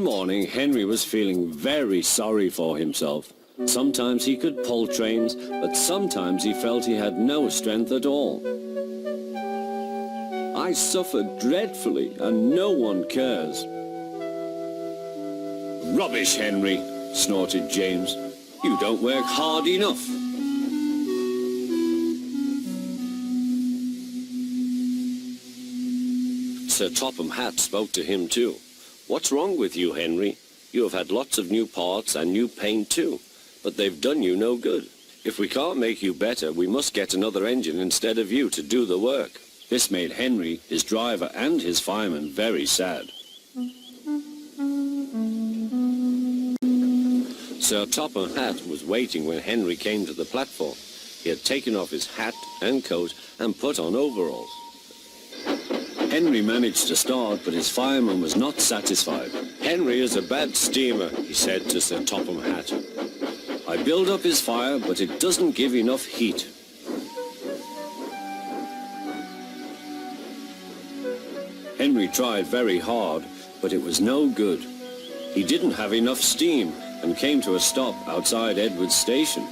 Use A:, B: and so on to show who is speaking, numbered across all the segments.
A: One morning, Henry was feeling very sorry for himself. Sometimes he could pull trains, but sometimes he felt he had no strength at all. I suffered dreadfully, and no one cares. Rubbish, Henry, snorted James. You don't work hard enough. Sir Topham Hatt spoke to him too. What's wrong with you, Henry? You have had lots of new parts and new paint too, but they've done you no good. If we can't make you better, we must get another engine instead of you to do the work. This made Henry, his driver and his fireman very sad. Sir Topham Hatt was waiting when Henry came to the platform. He had taken off his hat and coat and put on overalls. Henry managed to start, but his fireman was not satisfied. Henry is a bad steamer, he said to Sir Topham Hatt. I build up his fire, but it doesn't give enough heat. Henry tried very hard, but it was no good. He didn't have enough steam and came to a stop outside Edward's station.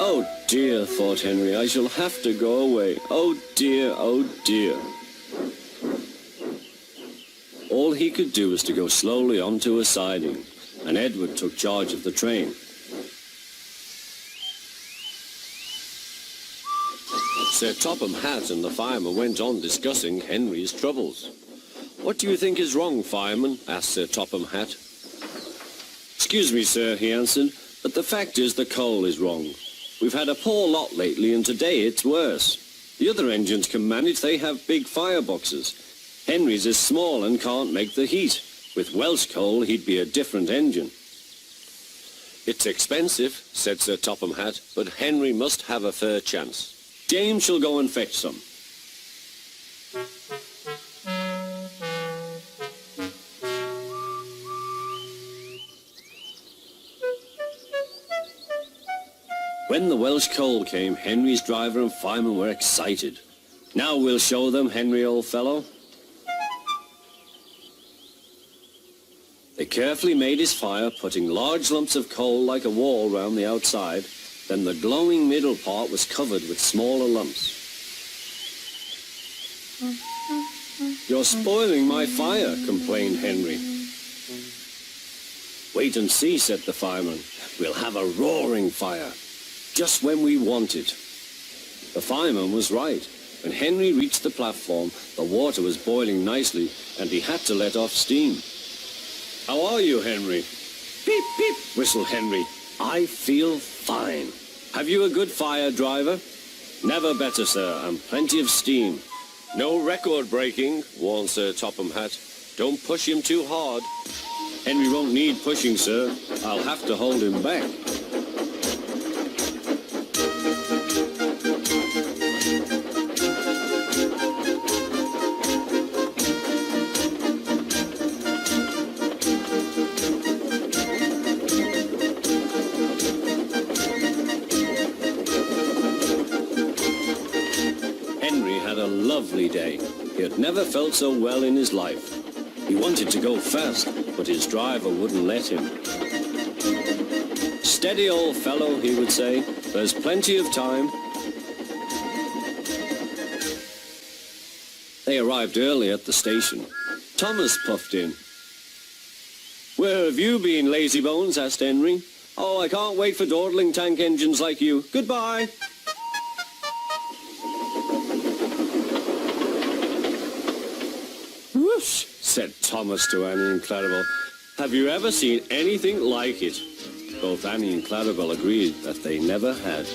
A: Oh dear, thought Henry, I shall have to go away. Oh dear, oh dear. All he could do was to go slowly onto a siding, and Edward took charge of the train. Sir Topham Hatt and the fireman went on discussing Henry's troubles. What do you think is wrong, fireman? Asked Sir Topham Hatt. Excuse me, sir, he answered, but the fact is the coal is wrong. We've had a poor lot lately, and today it's worse. The other engines can manage, they have big fireboxes. Henry's is small and can't make the heat. With Welsh coal, he'd be a different engine. It's expensive, said Sir Topham Hatt, but Henry must have a fair chance. James shall go and fetch some. When the Welsh coal came, Henry's driver and fireman were excited. Now we'll show them, Henry, old fellow. They carefully made his fire, putting large lumps of coal like a wall round the outside. Then the glowing middle part was covered with smaller lumps. You're spoiling my fire, complained Henry. Wait and see, said the fireman. We'll have a roaring fire. Just when we want it. The fireman was right. When Henry reached the platform, the water was boiling nicely, and he had to let off steam. How are you, Henry? Beep, beep, whistled Henry. I feel fine. Have you a good fire, driver? Never better, sir, and plenty of steam. No record breaking, warned Sir Topham Hatt. Don't push him too hard. Henry won't need pushing, sir. I'll have to hold him back. Lovely day. He had never felt so well in his life. He wanted to go fast, but his driver wouldn't let him. Steady, old fellow, he would say. There's plenty of time. They arrived early at the station. Thomas puffed in. Where have you been, lazybones? Asked Henry. Oh, I can't wait for dawdling tank engines like you. Goodbye. Whoosh, said Thomas to Annie and Clarabel. Have you ever seen anything like it? Both Annie and Clarabel agreed that they never had.